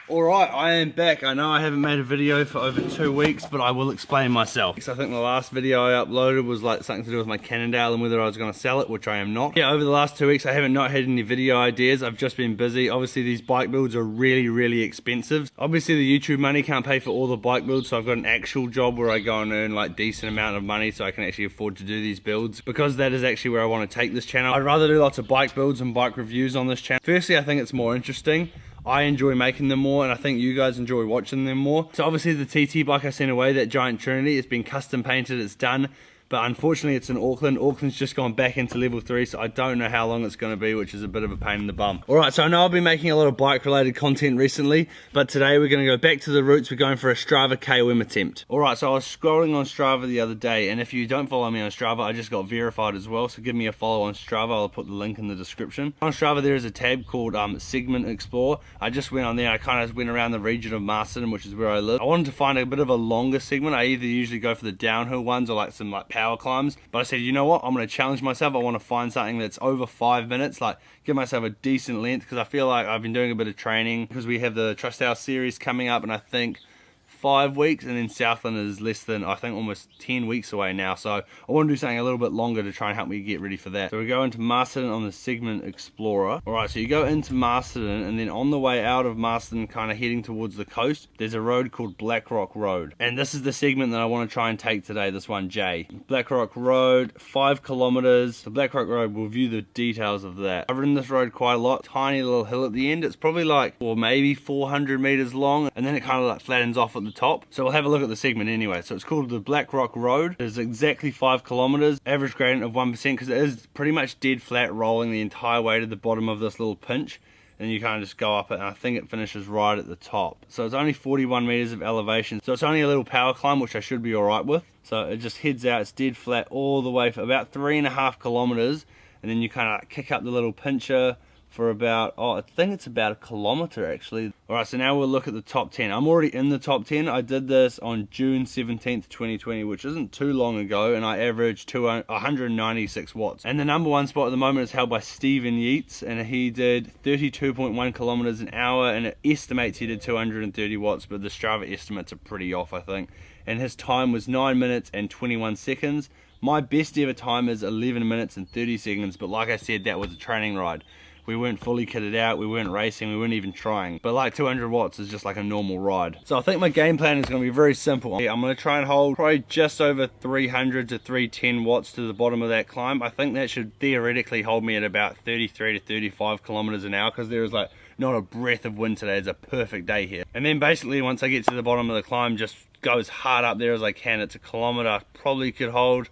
Alright, I am back. I know I haven't made a video for over 2 weeks, but I will explain myself. So I think the last video I uploaded was like something to do with my Cannondale and whether I was going to sell it, which I am not. Yeah, over the last 2 weeks I haven't not had any video ideas. I've just been busy. Obviously these bike builds are really expensive. Obviously the YouTube money can't pay for all the bike builds, so I've got an actual job where I go and earn like decent amount of money so I can actually afford to do these builds. Because that is actually where I want to take this channel. I'd rather do lots of bike builds and bike reviews on this channel. Firstly, I think it's more interesting. I enjoy making them more, and I think you guys enjoy watching them more. So obviously the TT bike I sent away, that Giant Trinity, it's been custom painted, it's done. But unfortunately it's in Auckland. Auckland's just gone back into level 3, so I don't know how long it's going to be, which is a bit of a pain in the bum. Alright, so I know I've been making a lot of bike related content recently, but today we're going to go back to the roots. We're going for a Strava KOM attempt. Alright, so I was scrolling on Strava the other day, and if you don't follow me on Strava, I just got verified as well, so give me a follow on Strava. I'll put the link in the description. On Strava there is a tab called Segment Explore. I just went on there, I kind of went around the region of Marsden, which is where I live. I wanted to find a bit of a longer segment. I either usually go for the downhill ones or like some like power climbs, but I said, you know what, I'm going to challenge myself. I want to find something that's over 5 minutes, like give myself a decent length, because I feel like I've been doing a bit of training because we have the Trust House series coming up, and I think 5 weeks, and then Southland is less than, I think, almost 10 weeks away now, so I want to do something a little bit longer to try and help me get ready for that. So we go into Marsden on the Segment Explorer. Alright, so you go into Marsden, and then on the way out of Marsden, kind of heading towards the coast, there's a road called Black Rock Road, and this is the segment that I want to try and take today, this one, J. Black Rock Road, 5 kilometers. The Black Rock Road, we'll view the details of that. I've ridden this road quite a lot. Tiny little hill at the end. It's probably like, or maybe 400 meters long, and then it kind of like flattens off at the top. So we'll have a look at the segment anyway. So it's called the Black Rock Road. It's exactly 5 kilometers, average gradient of 1%, because it is pretty much dead flat, rolling the entire way to the bottom of this little pinch, and you kind of just go up it, and I think it finishes right at the top. So it's only 41 meters of elevation, so it's only a little power climb, which I should be alright with. So it just heads out, it's dead flat all the way for about 3.5 kilometers, and then you kind of kick up the little pincher for about, I think it's about 1 kilometer actually. Alright, so now we'll look at the top 10. I'm already in the top 10. I did this on June 17th, 2020, which isn't too long ago, and I averaged 196 watts. And the number 1 spot at the moment is held by Stephen Yeats, and he did 32.1 kilometers an hour, and it estimates he did 230 watts, but the Strava estimates are pretty off, I think. And his time was 9 minutes and 21 seconds. My best ever time is 11 minutes and 30 seconds, but like I said, that was a training ride. We weren't fully kitted out, we weren't racing, we weren't even trying. But like 200 watts is just like a normal ride. So I think my game plan is going to be very simple. I'm going to try and hold probably just over 300 to 310 watts to the bottom of that climb. I think that should theoretically hold me at about 33 to 35 kilometers an hour, because there is like not a breath of wind today. It's a perfect day here. And then basically once I get to the bottom of the climb, just go as hard up there as I can. It's 1 kilometer. I probably could hold,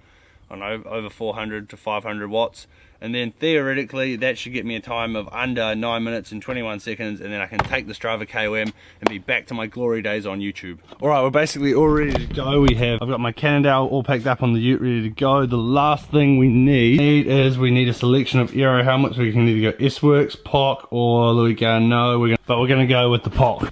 I don't know, over 400 to 500 watts. And then theoretically that should get me a time of under 9 minutes and 21 seconds, and then I can take the Strava KOM and be back to my glory days on YouTube. Alright, we're basically all ready to go. I've got my Cannondale all packed up on the ute, ready to go. The last thing we need is we need a selection of aero helmets. We can either go S-Works, POC, or Louis Garneau, but we're going to go with the POC.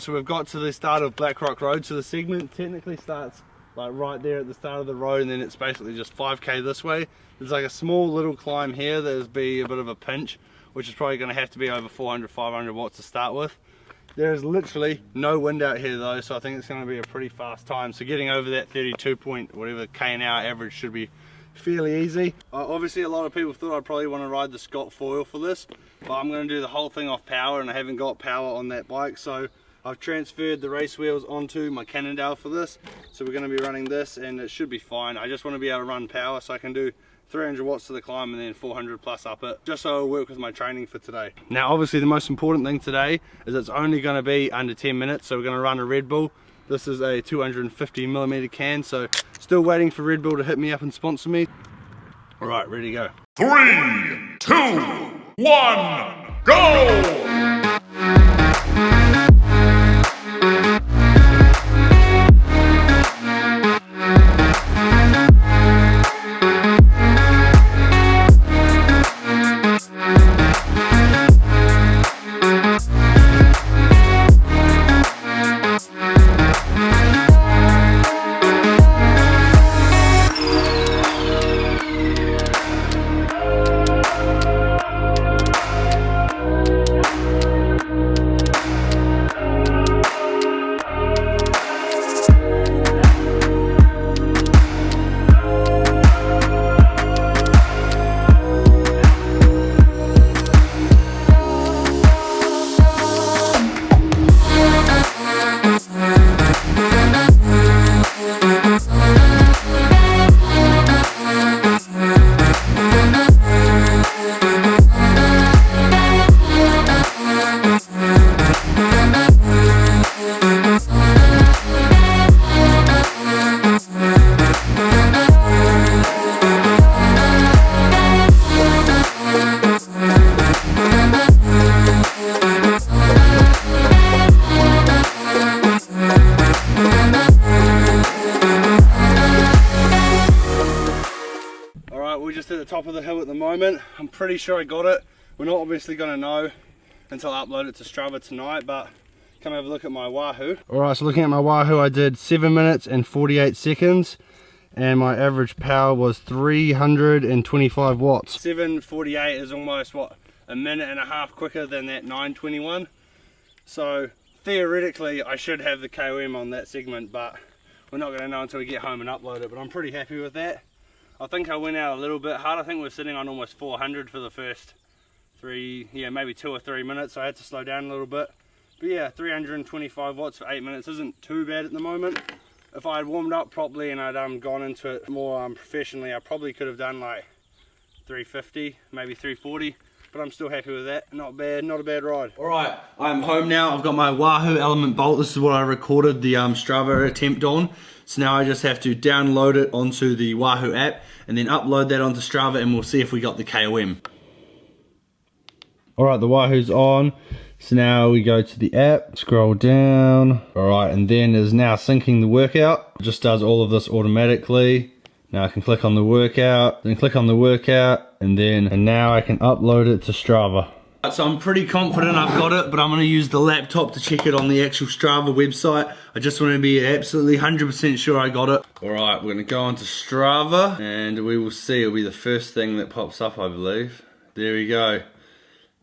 So we've got to the start of Black Rock Road, so the segment technically starts like right there at the start of the road, and then it's basically just 5k this way. There's like a small little climb here that'll be a bit of a pinch, which is probably going to have to be over 400, 500 watts to start with. There is literally no wind out here though, so I think it's going to be a pretty fast time. So getting over that 32 point whatever k an hour average should be fairly easy. Obviously a lot of people thought I'd probably want to ride the Scott foil for this, but I'm going to do the whole thing off power, and I haven't got power on that bike, so I've transferred the race wheels onto my Cannondale for this, so we're going to be running this, and it should be fine. I just want to be able to run power, so I can do 300 watts to the climb and then 400 plus up it, just so it'll work with my training for today. Now obviously the most important thing today is it's only going to be under 10 minutes, so we're going to run a Red Bull. This is a 250mm can, so still waiting for Red Bull to hit me up and sponsor me. Alright, ready to go. 3, 2, 1, go! just at the top of the hill at the moment. I'm pretty sure I got it. We're not obviously going to know until I upload it to Strava tonight, but come have a look at my Wahoo. Alright, so looking at my Wahoo, I did 7 minutes and 48 seconds. And my average power was 325 watts. 7:48 is almost, what, a minute and a half quicker than that 9:21. So theoretically I should have the KOM on that segment, but we're not going to know until we get home and upload it. But I'm pretty happy with that. I think I went out a little bit hard. I think we're sitting on almost 400 for the first maybe 2 or 3 minutes, so I had to slow down a little bit. But yeah, 325 watts for 8 minutes isn't too bad at the moment. If I had warmed up properly and I'd gone into it more professionally, I probably could have done like 350, maybe 340, but I'm still happy with that. Not bad, not a bad ride. Alright, I'm home now. I've got my Wahoo Element Bolt. This is what I recorded the Strava attempt on. So now I just have to download it onto the Wahoo app and then upload that onto Strava, and we'll see if we got the KOM. Alright, the Wahoo's on. So now we go to the app, scroll down. Alright, and then is now syncing the workout. It just does all of this automatically. Now I can click on the workout, then click on the workout, and now I can upload it to Strava. So I'm pretty confident I've got it, but I'm going to use the laptop to check it on the actual Strava website. I just want to be absolutely 100% sure I got it. Alright, we're going to go onto Strava, and we will see. It'll be the first thing that pops up, I believe. There we go.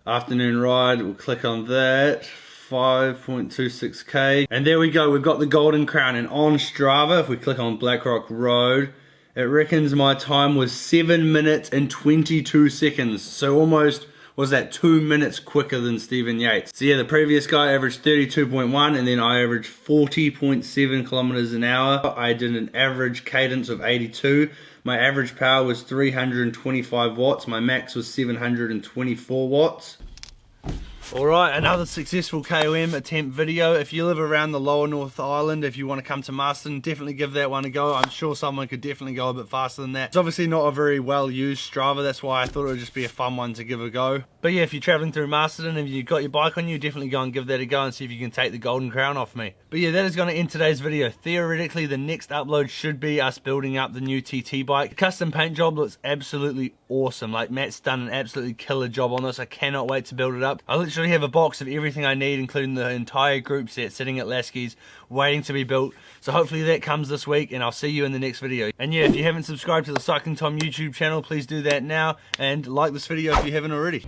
Afternoon ride, we'll click on that. 5.26k, and there we go, we've got the golden crown. And on Strava, if we click on Blackrock Road, it reckons my time was 7 minutes and 22 seconds, so almost was that 2 minutes quicker than Stephen Yates. So yeah, the previous guy averaged 32.1, and then I averaged 40.7 kilometers an hour. I did an average cadence of 82. My average power was 325 watts. My max was 724 watts. Alright, another successful KOM attempt video. If you live around the lower North Island, if you want to come to Marston, definitely give that one a go. I'm sure someone could definitely go a bit faster than that. It's obviously not a very well used Strava, that's why I thought it would just be a fun one to give a go. But yeah, if you're travelling through Marston and you've got your bike on you, definitely go and give that a go and see if you can take the golden crown off me. But yeah, that is going to end today's video. Theoretically, the next upload should be us building up the new TT bike. The custom paint job looks absolutely awesome. Like, Matt's done an absolutely killer job on this. I cannot wait to build it up. I literally have a box of everything I need, including the entire group set, sitting at Lasky's waiting to be built. So hopefully that comes this week, and I'll see you in the next video. And yeah, if you haven't subscribed to the CyclingTom YouTube channel, please do that now, and like this video if you haven't already.